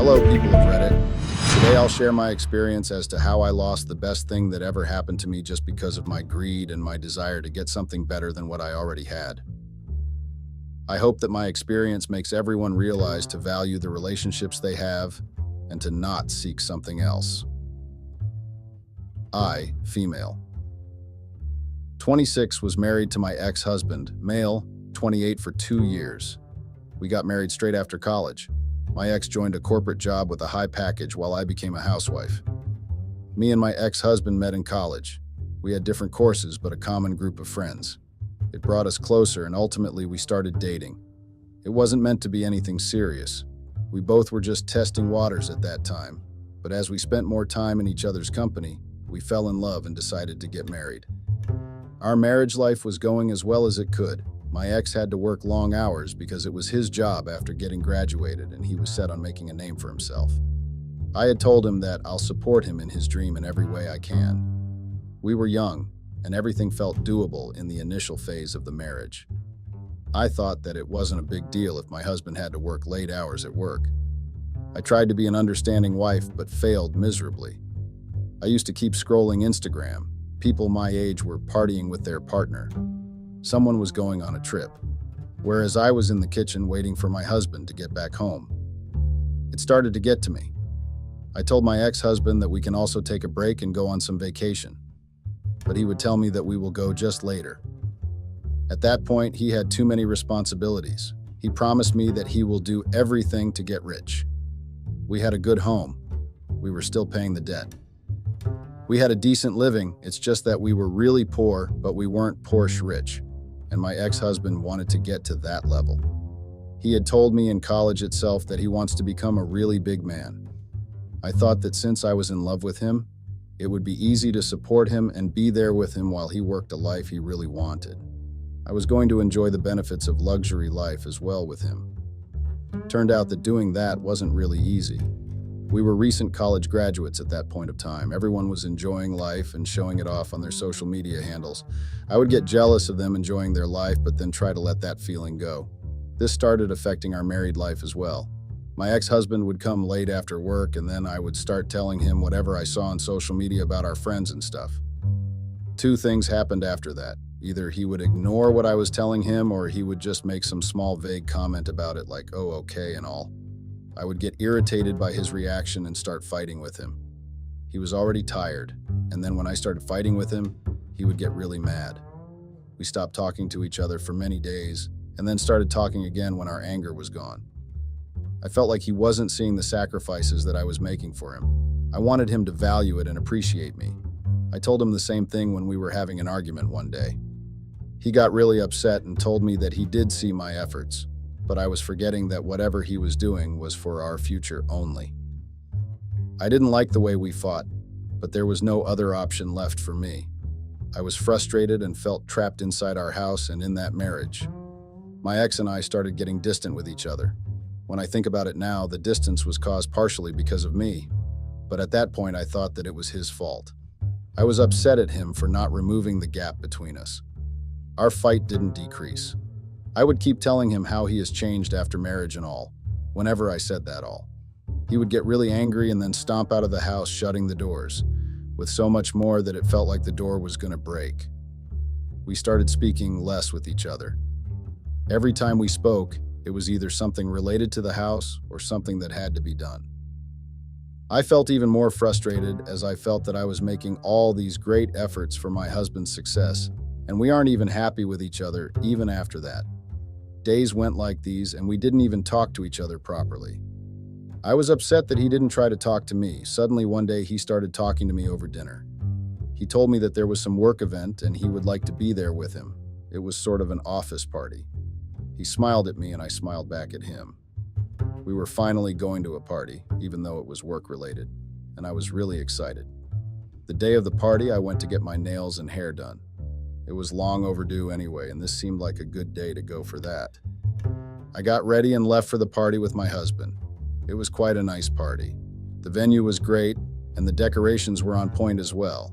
Hello, people of Reddit. Today I'll share my experience as to how I lost the best thing that ever happened to me just because of my greed and my desire to get something better than what I already had. I hope that my experience makes everyone realize to value the relationships they have and to not seek something else. I, female. 26, was married to my ex-husband, male, 28, for 2 years. We got married straight after college. My ex joined a corporate job with a high package while I became a housewife. Me and my ex-husband met in college. We had different courses, but a common group of friends. It brought us closer, and ultimately we started dating. It wasn't meant to be anything serious. We both were just testing waters at that time, but as we spent more time in each other's company, we fell in love and decided to get married. Our marriage life was going as well as it could. My ex had to work long hours because it was his job after getting graduated, and he was set on making a name for himself. I had told him that I'll support him in his dream in every way I can. We were young, and everything felt doable in the initial phase of the marriage. I thought that it wasn't a big deal if my husband had to work late hours at work. I tried to be an understanding wife, but failed miserably. I used to keep scrolling Instagram. People my age were partying with their partner. Someone was going on a trip, whereas I was in the kitchen waiting for my husband to get back home. It started to get to me. I told my ex-husband that we can also take a break and go on some vacation, but he would tell me that we will go just later. At that point, he had too many responsibilities. He promised me that he will do everything to get rich. We had a good home. We were still paying the debt. We had a decent living, it's just that we were really poor, but we weren't Porsche rich. And my ex-husband wanted to get to that level. He had told me in college itself that he wants to become a really big man. I thought that since I was in love with him, it would be easy to support him and be there with him while he worked a life he really wanted. I was going to enjoy the benefits of luxury life as well with him. Turned out that doing that wasn't really easy. We were recent college graduates at that point of time. Everyone was enjoying life and showing it off on their social media handles. I would get jealous of them enjoying their life, but then try to let that feeling go. This started affecting our married life as well. My ex-husband would come late after work, and then I would start telling him whatever I saw on social media about our friends and stuff. Two things happened after that. Either he would ignore what I was telling him, or he would just make some small vague comment about it like, "Oh, okay," and all. I would get irritated by his reaction and start fighting with him. He was already tired, and then when I started fighting with him, he would get really mad. We stopped talking to each other for many days, and then started talking again when our anger was gone. I felt like he wasn't seeing the sacrifices that I was making for him. I wanted him to value it and appreciate me. I told him the same thing when we were having an argument one day. He got really upset and told me that he did see my efforts, but I was forgetting that whatever he was doing was for our future only. I didn't like the way we fought, but there was no other option left for me. I was frustrated and felt trapped inside our house and in that marriage. My ex and I started getting distant with each other. When I think about it now, the distance was caused partially because of me, but at that point I thought that it was his fault. I was upset at him for not removing the gap between us. Our fight didn't decrease. I would keep telling him how he has changed after marriage and all, whenever I said that all. He would get really angry and then stomp out of the house, shutting the doors, with so much more that it felt like the door was going to break. We started speaking less with each other. Every time we spoke, it was either something related to the house or something that had to be done. I felt even more frustrated as I felt that I was making all these great efforts for my husband's success, and we aren't even happy with each other even after that. Days went like these, and we didn't even talk to each other properly. I was upset that he didn't try to talk to me. Suddenly one day he started talking to me over dinner. He told me that there was some work event and he would like to be there with him. It was sort of an office party. He smiled at me and I smiled back at him. We were finally going to a party, even though it was work-related, and I was really excited. The day of the party, I went to get my nails and hair done. It was long overdue anyway, and this seemed like a good day to go for that. I got ready and left for the party with my husband. It was quite a nice party. The venue was great, and the decorations were on point as well.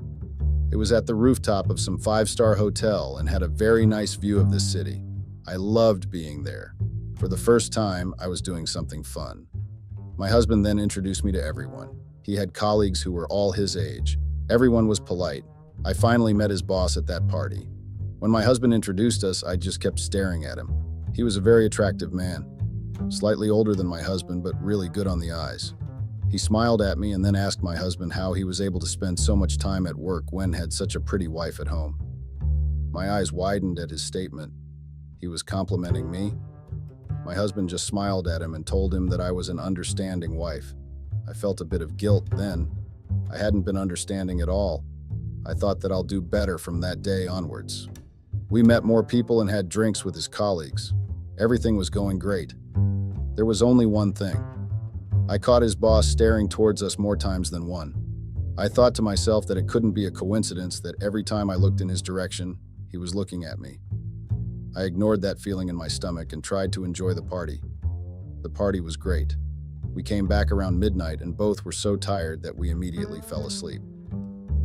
It was at the rooftop of some 5-star hotel and had a very nice view of the city. I loved being there. For the first time, I was doing something fun. My husband then introduced me to everyone. He had colleagues who were all his age. Everyone was polite. I finally met his boss at that party. When my husband introduced us, I just kept staring at him. He was a very attractive man, slightly older than my husband, but really good on the eyes. He smiled at me and then asked my husband how he was able to spend so much time at work when had such a pretty wife at home. My eyes widened at his statement. He was complimenting me. My husband just smiled at him and told him that I was an understanding wife. I felt a bit of guilt then. I hadn't been understanding at all. I thought that I'll do better from that day onwards. We met more people and had drinks with his colleagues. Everything was going great. There was only one thing. I caught his boss staring towards us more times than one. I thought to myself that it couldn't be a coincidence that every time I looked in his direction, he was looking at me. I ignored that feeling in my stomach and tried to enjoy the party. The party was great. We came back around midnight and both were so tired that we immediately fell asleep.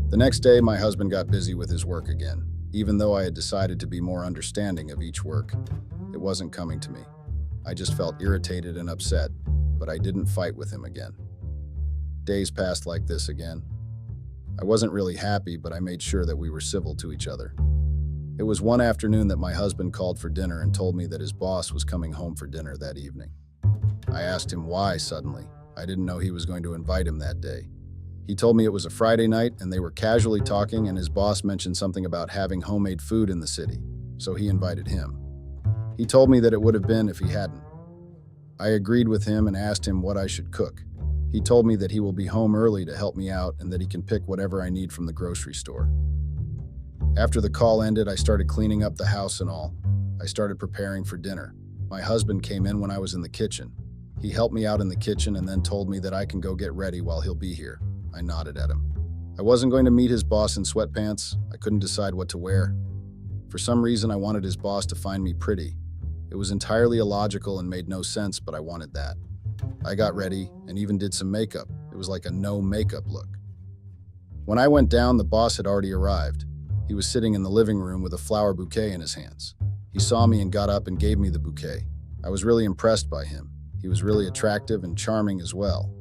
The next day, my husband got busy with his work again. Even though I had decided to be more understanding of each work, it wasn't coming to me. I just felt irritated and upset, but I didn't fight with him again. Days passed like this again. I wasn't really happy, but I made sure that we were civil to each other. It was one afternoon that my husband called for dinner and told me that his boss was coming home for dinner that evening. I asked him why suddenly. I didn't know he was going to invite him that day. He told me it was a Friday night and they were casually talking and his boss mentioned something about having homemade food in the city, so he invited him. He told me that it would have been if he hadn't. I agreed with him and asked him what I should cook. He told me that he will be home early to help me out and that he can pick whatever I need from the grocery store. After the call ended, I started cleaning up the house and all. I started preparing for dinner. My husband came in when I was in the kitchen. He helped me out in the kitchen and then told me that I can go get ready while he'll be here. I nodded at him. I wasn't going to meet his boss in sweatpants. I couldn't decide what to wear. For some reason, I wanted his boss to find me pretty. It was entirely illogical and made no sense, but I wanted that. I got ready and even did some makeup. It was like a no makeup look. When I went down, the boss had already arrived. He was sitting in the living room with a flower bouquet in his hands. He saw me and got up and gave me the bouquet. I was really impressed by him. He was really attractive and charming as well.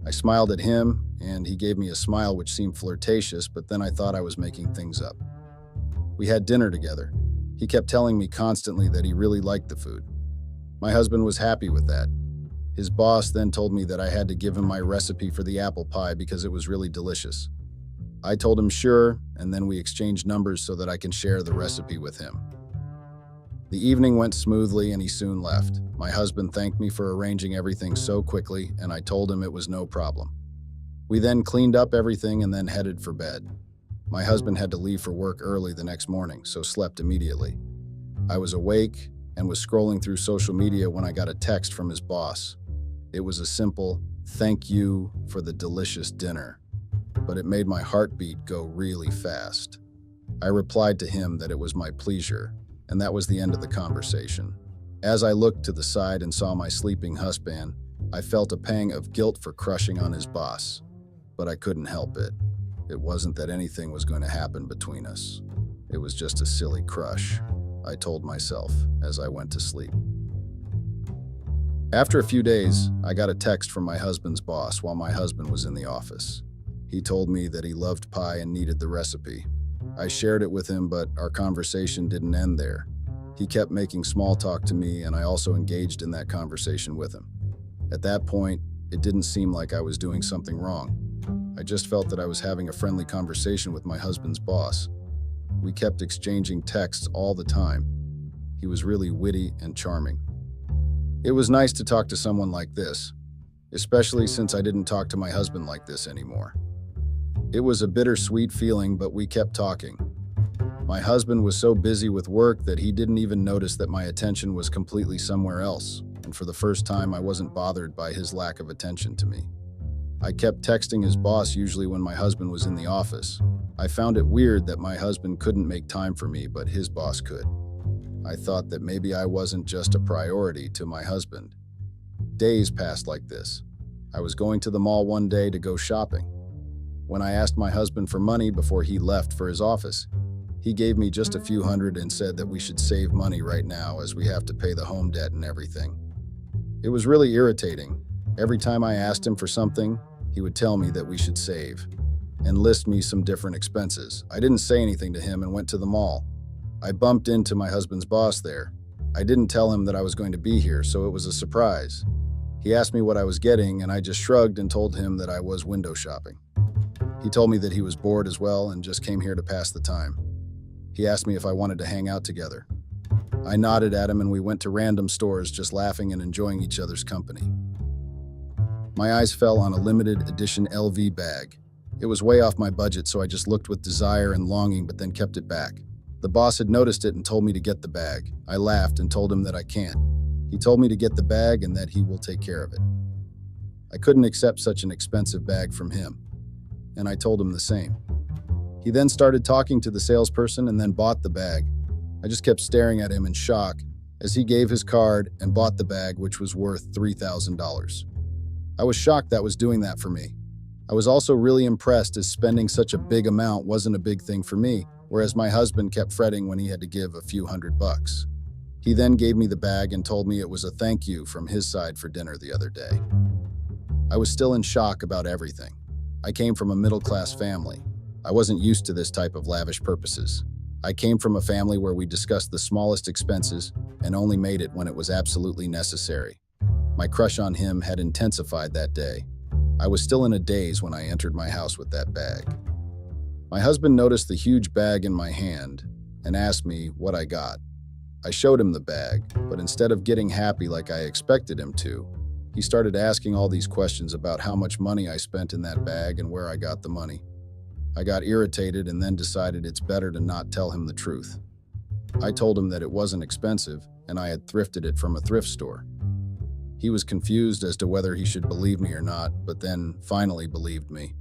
I smiled at him, and he gave me a smile which seemed flirtatious, but then I thought I was making things up. We had dinner together. He kept telling me constantly that he really liked the food. My husband was happy with that. His boss then told me that I had to give him my recipe for the apple pie because it was really delicious. I told him sure, and then we exchanged numbers so that I can share the recipe with him. The evening went smoothly and he soon left. My husband thanked me for arranging everything so quickly, and I told him it was no problem. We then cleaned up everything and then headed for bed. My husband had to leave for work early the next morning, so slept immediately. I was awake and was scrolling through social media when I got a text from his boss. It was a simple, "Thank you for the delicious dinner," but it made my heartbeat go really fast. I replied to him that it was my pleasure, and that was the end of the conversation. As I looked to the side and saw my sleeping husband, I felt a pang of guilt for crushing on his boss, but I couldn't help it. It wasn't that anything was going to happen between us. It was just a silly crush, I told myself as I went to sleep. After a few days, I got a text from my husband's boss while my husband was in the office. He told me that he loved pie and needed the recipe. I shared it with him, but our conversation didn't end there. He kept making small talk to me, and I also engaged in that conversation with him. At that point, it didn't seem like I was doing something wrong. I just felt that I was having a friendly conversation with my husband's boss. We kept exchanging texts all the time. He was really witty and charming. It was nice to talk to someone like this, especially since I didn't talk to my husband like this anymore. It was a bittersweet feeling, but we kept talking. My husband was so busy with work that he didn't even notice that my attention was completely somewhere else, and for the first time I wasn't bothered by his lack of attention to me. I kept texting his boss usually when my husband was in the office. I found it weird that my husband couldn't make time for me, but his boss could. I thought that maybe I wasn't just a priority to my husband. Days passed like this. I was going to the mall one day to go shopping. When I asked my husband for money before he left for his office, he gave me just a few hundred and said that we should save money right now as we have to pay the home debt and everything. It was really irritating. Every time I asked him for something, he would tell me that we should save and list me some different expenses. I didn't say anything to him and went to the mall. I bumped into my husband's boss there. I didn't tell him that I was going to be here, so it was a surprise. He asked me what I was getting, and I just shrugged and told him that I was window shopping. He told me that he was bored as well and just came here to pass the time. He asked me if I wanted to hang out together. I nodded at him and we went to random stores just laughing and enjoying each other's company. My eyes fell on a limited edition LV bag. It was way off my budget, so I just looked with desire and longing but then kept it back. The boss had noticed it and told me to get the bag. I laughed and told him that I can't. He told me to get the bag and that he will take care of it. I couldn't accept such an expensive bag from him, and I told him the same. He then started talking to the salesperson and then bought the bag. I just kept staring at him in shock as he gave his card and bought the bag, which was worth $3,000. I was shocked that was doing that for me. I was also really impressed as spending such a big amount wasn't a big thing for me, whereas my husband kept fretting when he had to give a few $100. He then gave me the bag and told me it was a thank you from his side for dinner the other day. I was still in shock about everything. I came from a middle-class family. I wasn't used to this type of lavish purposes. I came from a family where we discussed the smallest expenses and only made it when it was absolutely necessary. My crush on him had intensified that day. I was still in a daze when I entered my house with that bag. My husband noticed the huge bag in my hand and asked me what I got. I showed him the bag, but instead of getting happy like I expected him to, he started asking all these questions about how much money I spent in that bag and where I got the money. I got irritated and then decided it's better to not tell him the truth. I told him that it wasn't expensive and I had thrifted it from a thrift store. He was confused as to whether he should believe me or not, but then finally believed me.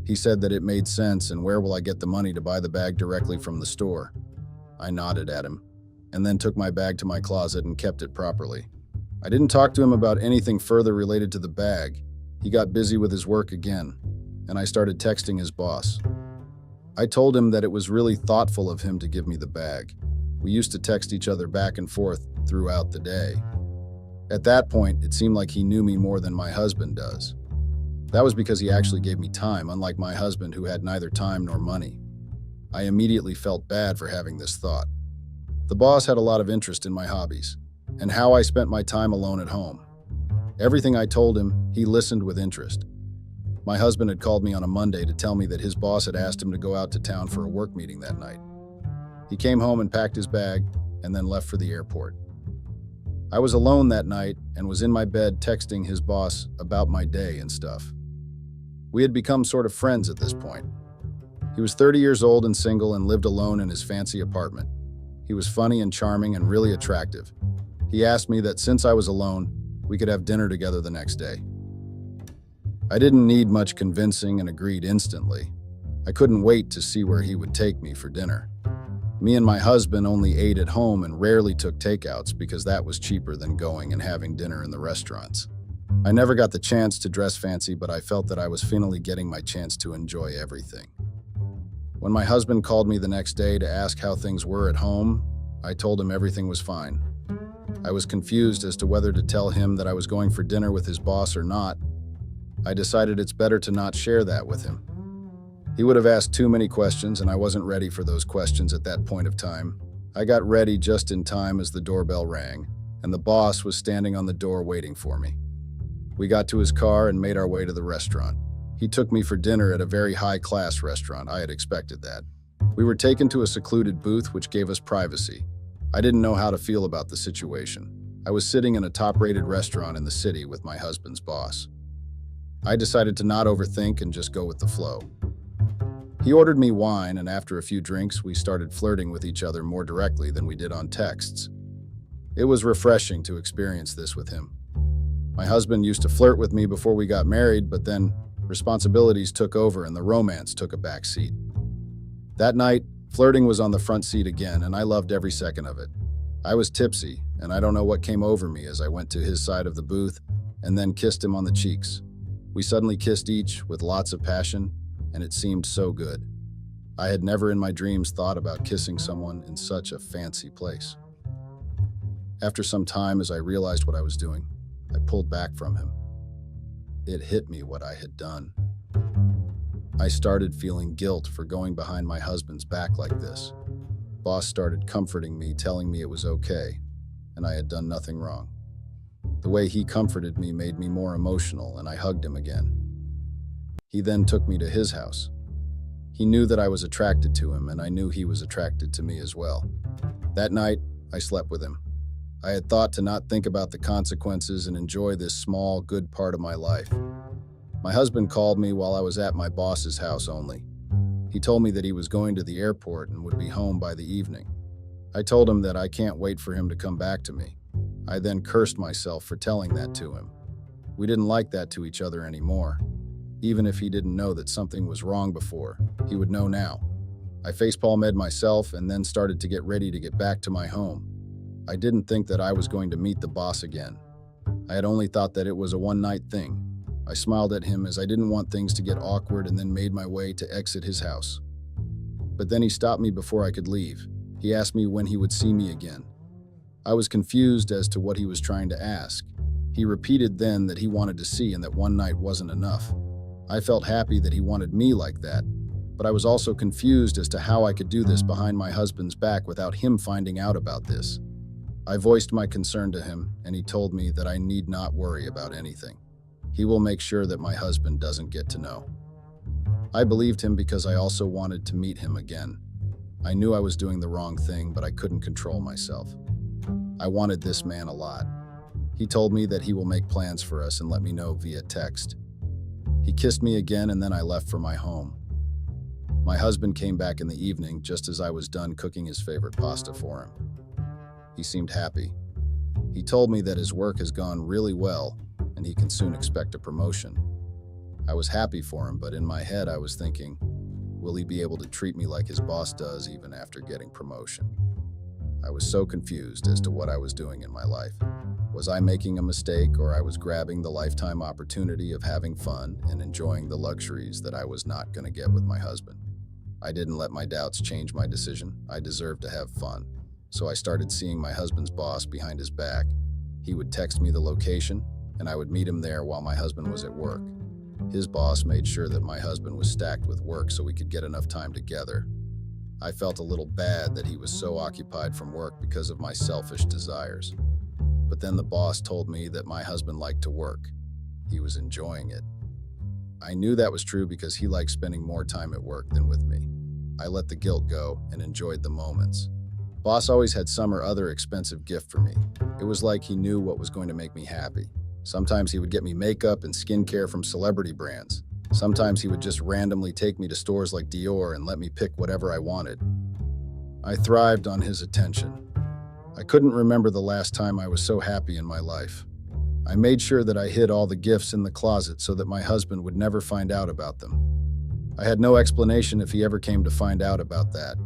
He said that it made sense and where will I get the money to buy the bag directly from the store? I nodded at him and then took my bag to my closet and kept it properly. I didn't talk to him about anything further related to the bag. He got busy with his work again, and I started texting his boss. I told him that it was really thoughtful of him to give me the bag. We used to text each other back and forth throughout the day. At that point, it seemed like he knew me more than my husband does. That was because he actually gave me time, unlike my husband who had neither time nor money. I immediately felt bad for having this thought. The boss had a lot of interest in my hobbies and how I spent my time alone at home. Everything I told him, he listened with interest. My husband had called me on a Monday to tell me that his boss had asked him to go out to town for a work meeting that night. He came home and packed his bag and then left for the airport. I was alone that night and was in my bed texting his boss about my day and stuff. We had become sort of friends at this point. He was 30 years old and single and lived alone in his fancy apartment. He was funny and charming and really attractive. He asked me that since I was alone, we could have dinner together the next day. I didn't need much convincing and agreed instantly. I couldn't wait to see where he would take me for dinner. Me and my husband only ate at home and rarely took takeouts because that was cheaper than going and having dinner in the restaurants. I never got the chance to dress fancy, but I felt that I was finally getting my chance to enjoy everything. When my husband called me the next day to ask how things were at home, I told him everything was fine. I was confused as to whether to tell him that I was going for dinner with his boss or not. I decided it's better to not share that with him. He would have asked too many questions, and I wasn't ready for those questions at that point of time. I got ready just in time as the doorbell rang, and the boss was standing on the door waiting for me. We got to his car and made our way to the restaurant. He took me for dinner at a very high-class restaurant. I had expected that. We were taken to a secluded booth which gave us privacy. I didn't know how to feel about the situation. I was sitting in a top-rated restaurant in the city with my husband's boss. I decided to not overthink and just go with the flow. He ordered me wine, and after a few drinks, we started flirting with each other more directly than we did on texts. It was refreshing to experience this with him. My husband used to flirt with me before we got married, but then responsibilities took over and the romance took a back seat. That night, flirting was on the front seat again, and I loved every second of it. I was tipsy, and I don't know what came over me as I went to his side of the booth and then kissed him on the cheeks. We suddenly kissed each with lots of passion, and it seemed so good. I had never in my dreams thought about kissing someone in such a fancy place. After some time, as I realized what I was doing, I pulled back from him. It hit me what I had done. I started feeling guilt for going behind my husband's back like this. Boss started comforting me, telling me it was okay, and I had done nothing wrong. The way he comforted me made me more emotional, and I hugged him again. He then took me to his house. He knew that I was attracted to him, and I knew he was attracted to me as well. That night, I slept with him. I had thought to not think about the consequences and enjoy this small, good part of my life. My husband called me while I was at my boss's house only. He told me that he was going to the airport and would be home by the evening. I told him that I can't wait for him to come back to me. I then cursed myself for telling that to him. We didn't like that to each other anymore. Even if he didn't know that something was wrong before, he would know now. I facepalmed myself and then started to get ready to get back to my home. I didn't think that I was going to meet the boss again. I had only thought that it was a one-night thing. I smiled at him as I didn't want things to get awkward and then made my way to exit his house. But then he stopped me before I could leave. He asked me when he would see me again. I was confused as to what he was trying to ask. He repeated then that he wanted to see and that one night wasn't enough. I felt happy that he wanted me like that, but I was also confused as to how I could do this behind my husband's back without him finding out about this. I voiced my concern to him, and he told me that I need not worry about anything. He will make sure that my husband doesn't get to know. I believed him because I also wanted to meet him again. I knew I was doing the wrong thing, but I couldn't control myself. I wanted this man a lot. He told me that he will make plans for us and let me know via text. He kissed me again, and then I left for my home. My husband came back in the evening just as I was done cooking his favorite pasta for him. He seemed happy. He told me that his work has gone really well and he can soon expect a promotion. I was happy for him, but in my head I was thinking, will he be able to treat me like his boss does even after getting promotion? I was so confused as to what I was doing in my life. Was I making a mistake, or I was grabbing the lifetime opportunity of having fun and enjoying the luxuries that I was not going to get with my husband? I didn't let my doubts change my decision. I deserved to have fun. So I started seeing my husband's boss behind his back. He would text me the location, and I would meet him there while my husband was at work. His boss made sure that my husband was stacked with work so we could get enough time together. I felt a little bad that he was so occupied from work because of my selfish desires. But then the boss told me that my husband liked to work. He was enjoying it. I knew that was true because he liked spending more time at work than with me. I let the guilt go and enjoyed the moments. Boss always had some or other expensive gift for me. It was like he knew what was going to make me happy. Sometimes he would get me makeup and skincare from celebrity brands. Sometimes he would just randomly take me to stores like Dior and let me pick whatever I wanted. I thrived on his attention. I couldn't remember the last time I was so happy in my life. I made sure that I hid all the gifts in the closet so that my husband would never find out about them. I had no explanation if he ever came to find out about that.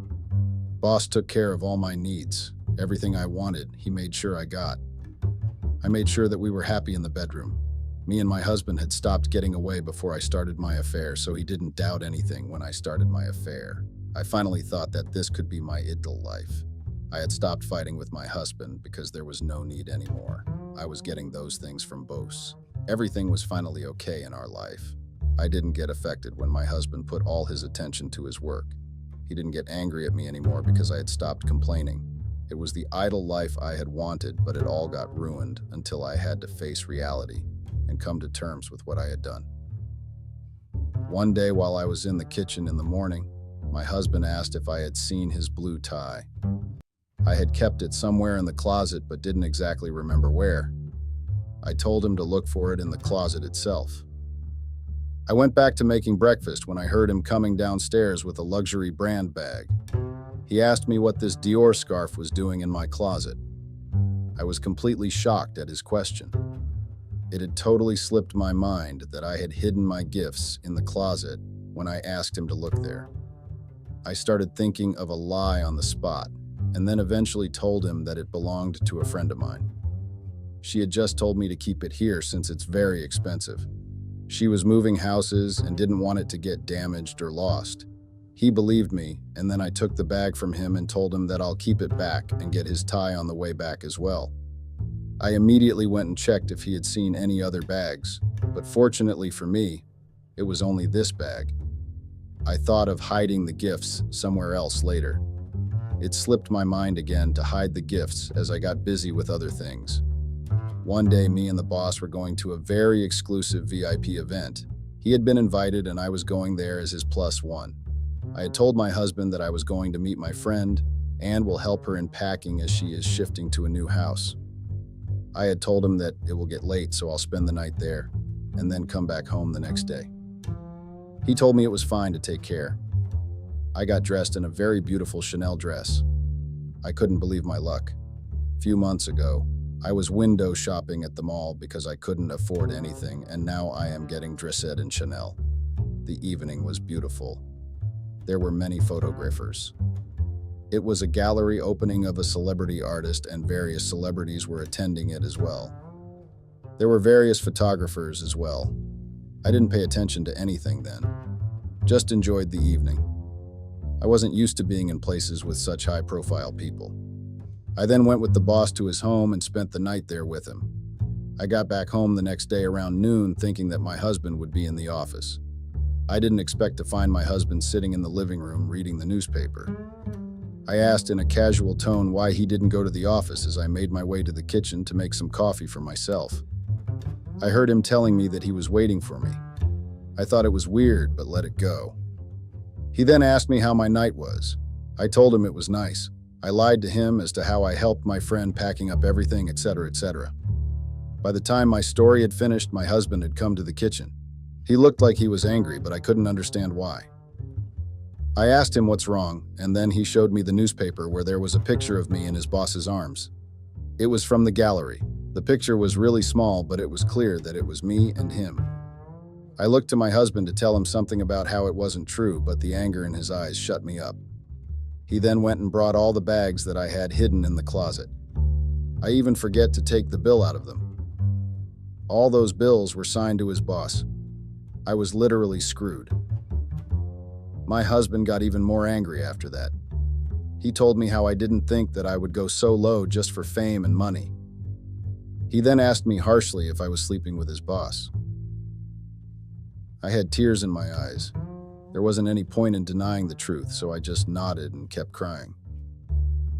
Boss took care of all my needs. Everything I wanted, he made sure I got. I made sure that we were happy in the bedroom. Me and my husband had stopped getting away before I started my affair, so he didn't doubt anything when I started my affair. I finally thought that this could be my ideal life. I had stopped fighting with my husband because there was no need anymore. I was getting those things from both. Everything was finally okay in our life. I didn't get affected when my husband put all his attention to his work. He didn't get angry at me anymore because I had stopped complaining. It was the idle life I had wanted, but it all got ruined until I had to face reality and come to terms with what I had done. One day while I was in the kitchen in the morning, my husband asked if I had seen his blue tie. I had kept it somewhere in the closet but didn't exactly remember where. I told him to look for it in the closet itself. I went back to making breakfast when I heard him coming downstairs with a luxury brand bag. He asked me what this Dior scarf was doing in my closet. I was completely shocked at his question. It had totally slipped my mind that I had hidden my gifts in the closet when I asked him to look there. I started thinking of a lie on the spot, and then eventually told him that it belonged to a friend of mine. She had just told me to keep it here since it's very expensive. She was moving houses and didn't want it to get damaged or lost. He believed me, and then I took the bag from him and told him that I'll keep it back and get his tie on the way back as well. I immediately went and checked if he had seen any other bags, But fortunately for me, it was only this bag. I thought of hiding the gifts somewhere else later. It slipped my mind again to hide the gifts as I got busy with other things. One day, me and the boss were going to a very exclusive VIP event. He had been invited and I was going there as his plus one. I had told my husband that I was going to meet my friend and will help her in packing as she is shifting to a new house. I had told him that it will get late, so I'll spend the night there and then come back home the next day. He told me it was fine to take care. I got dressed in a very beautiful Chanel dress. I couldn't believe my luck. A few months ago, I was window shopping at the mall because I couldn't afford anything, and now I am getting dressed in Chanel. The evening was beautiful. There were many photographers. It was a gallery opening of a celebrity artist, and various celebrities were attending it as well. There were various photographers as well. I didn't pay attention to anything then. Just enjoyed the evening. I wasn't used to being in places with such high-profile people. I then went with the boss to his home and spent the night there with him. I got back home the next day around noon thinking that my husband would be in the office. I didn't expect to find my husband sitting in the living room reading the newspaper. I asked in a casual tone why he didn't go to the office as I made my way to the kitchen to make some coffee for myself. I heard him telling me that he was waiting for me. I thought it was weird, but let it go. He then asked me how my night was. I told him it was nice. I lied to him as to how I helped my friend packing up everything, etc., etc. By the time my story had finished, my husband had come to the kitchen. He looked like he was angry, but I couldn't understand why. I asked him what's wrong, and then he showed me the newspaper where there was a picture of me in his boss's arms. It was from the gallery. The picture was really small, but it was clear that it was me and him. I looked to my husband to tell him something about how it wasn't true, but the anger in his eyes shut me up. He then went and brought all the bags that I had hidden in the closet. I even forget to take the bill out of them. All those bills were signed to his boss. I was literally screwed. My husband got even more angry after that. He told me how I didn't think that I would go so low just for fame and money. He then asked me harshly if I was sleeping with his boss. I had tears in my eyes. There wasn't any point in denying the truth, so I just nodded and kept crying.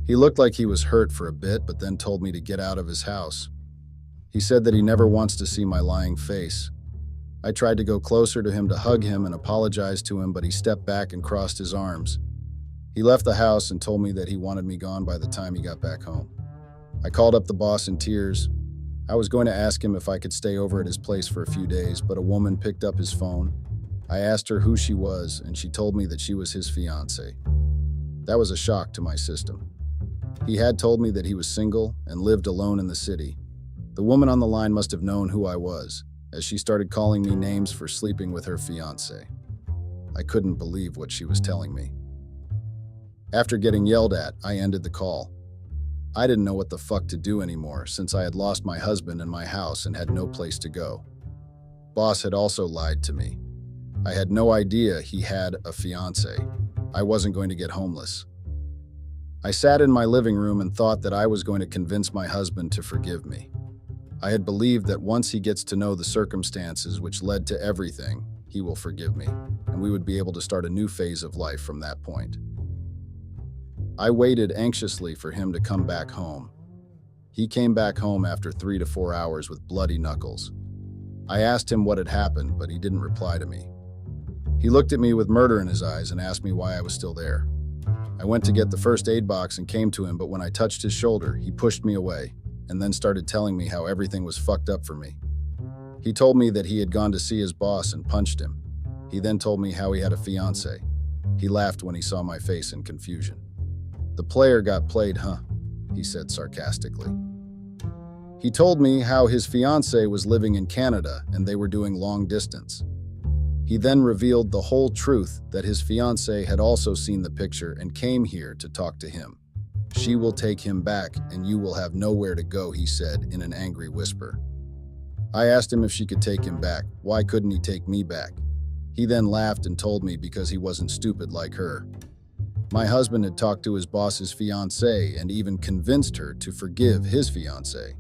He looked like he was hurt for a bit, but then told me to get out of his house. He said that he never wants to see my lying face. I tried to go closer to him to hug him and apologize to him, but he stepped back and crossed his arms. He left the house and told me that he wanted me gone by the time he got back home. I called up the boss in tears. I was going to ask him if I could stay over at his place for a few days, but a woman picked up his phone. I asked her who she was, and she told me that she was his fiancée. That was a shock to my system. He had told me that he was single and lived alone in the city. The woman on the line must have known who I was, as she started calling me names for sleeping with her fiancé. I couldn't believe what she was telling me. After getting yelled at, I ended the call. I didn't know what the fuck to do anymore since I had lost my husband and my house and had no place to go. Boss had also lied to me. I had no idea he had a fiancé. I wasn't going to get homeless. I sat in my living room and thought that I was going to convince my husband to forgive me. I had believed that once he gets to know the circumstances which led to everything, he will forgive me, and we would be able to start a new phase of life from that point. I waited anxiously for him to come back home. He came back home after 3 to 4 hours with bloody knuckles. I asked him what had happened, but he didn't reply to me. He looked at me with murder in his eyes and asked me why I was still there. I went to get the first aid box and came to him, but when I touched his shoulder, he pushed me away and then started telling me how everything was fucked up for me. He told me that he had gone to see his boss and punched him. He then told me how he had a fiancé. He laughed when he saw my face in confusion. "The player got played, huh?" he said sarcastically. He told me how his fiancée was living in Canada and they were doing long distance. He then revealed the whole truth that his fiancée had also seen the picture and came here to talk to him. "She will take him back and you will have nowhere to go," he said in an angry whisper. I asked him if she could take him back. Why couldn't he take me back? He then laughed and told me because he wasn't stupid like her. My husband had talked to his boss's fiancée and even convinced her to forgive his fiancé.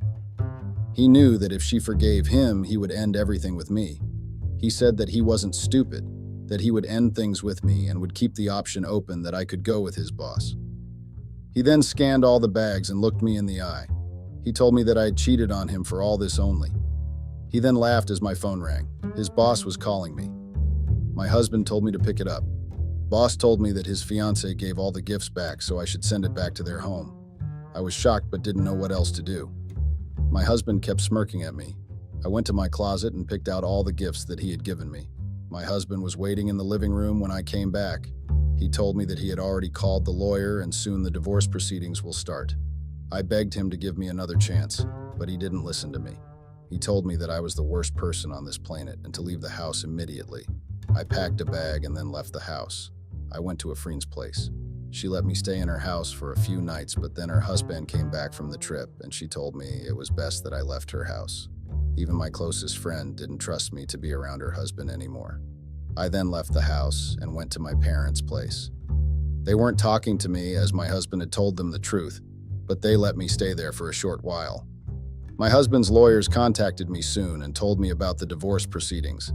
He knew that if she forgave him, he would end everything with me. He said that he wasn't stupid, that he would end things with me and would keep the option open that I could go with his boss. He then scanned all the bags and looked me in the eye. He told me that I had cheated on him for all this only. He then laughed as my phone rang. His boss was calling me. My husband told me to pick it up. Boss told me that his fiancée gave all the gifts back, so I should send it back to their home. I was shocked but didn't know what else to do. My husband kept smirking at me. I went to my closet and picked out all the gifts that he had given me. My husband was waiting in the living room when I came back. He told me that he had already called the lawyer and soon the divorce proceedings will start. I begged him to give me another chance, but he didn't listen to me. He told me that I was the worst person on this planet and to leave the house immediately. I packed a bag and then left the house. I went to a friend's place. She let me stay in her house for a few nights, but then her husband came back from the trip and she told me it was best that I left her house. Even my closest friend didn't trust me to be around her husband anymore. I then left the house and went to my parents' place. They weren't talking to me as my husband had told them the truth, but they let me stay there for a short while. My husband's lawyers contacted me soon and told me about the divorce proceedings.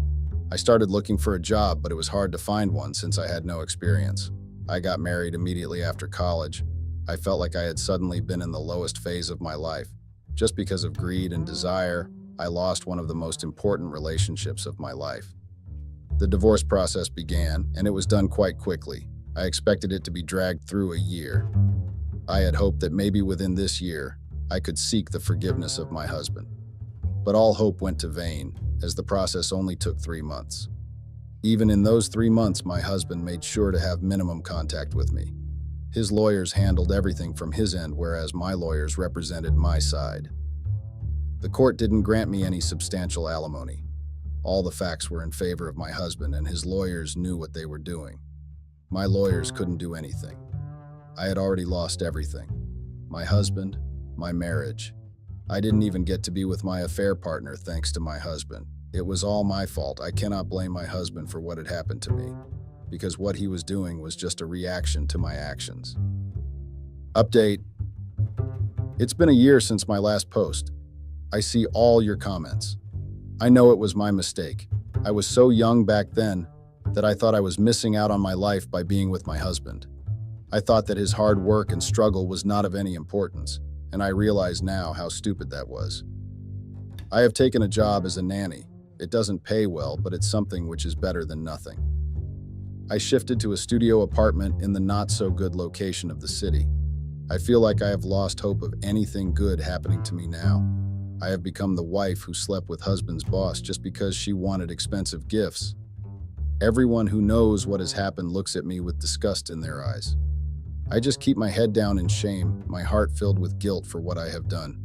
I started looking for a job, but it was hard to find one since I had no experience. I got married immediately after college. I felt like I had suddenly been in the lowest phase of my life. Just because of greed and desire, I lost one of the most important relationships of my life. The divorce process began, and it was done quite quickly. I expected it to be dragged through a year. I had hoped that maybe within this year, I could seek the forgiveness of my husband. But all hope went to vain, as the process only took 3 months. Even in those 3 months, my husband made sure to have minimum contact with me. His lawyers handled everything from his end, whereas my lawyers represented my side. The court didn't grant me any substantial alimony. All the facts were in favor of my husband, and his lawyers knew what they were doing. My lawyers couldn't do anything. I had already lost everything. My husband, my marriage. I didn't even get to be with my affair partner thanks to my husband. It was all my fault. I cannot blame my husband for what had happened to me, because what he was doing was just a reaction to my actions. Update. It's been a year since my last post. I see all your comments. I know it was my mistake. I was so young back then that I thought I was missing out on my life by being with my husband. I thought that his hard work and struggle was not of any importance, and I realize now how stupid that was. I have taken a job as a nanny. It doesn't pay well, but it's something which is better than nothing. I shifted to a studio apartment in the not-so-good location of the city. I feel like I have lost hope of anything good happening to me now. I have become the wife who slept with husband's boss just because she wanted expensive gifts. Everyone who knows what has happened looks at me with disgust in their eyes. I just keep my head down in shame, my heart filled with guilt for what I have done.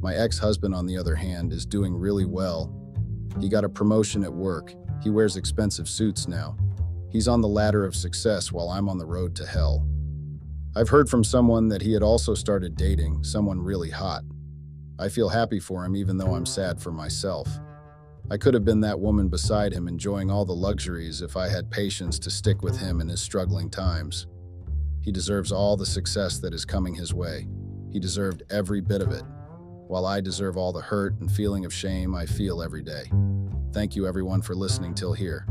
My ex-husband, on the other hand, is doing really well. He got a promotion at work. He wears expensive suits now. He's on the ladder of success while I'm on the road to hell. I've heard from someone that he had also started dating someone really hot. I feel happy for him even though I'm sad for myself. I could have been that woman beside him enjoying all the luxuries if I had patience to stick with him in his struggling times. He deserves all the success that is coming his way. He deserved every bit of it, while I deserve all the hurt and feeling of shame I feel every day. Thank you everyone for listening till here.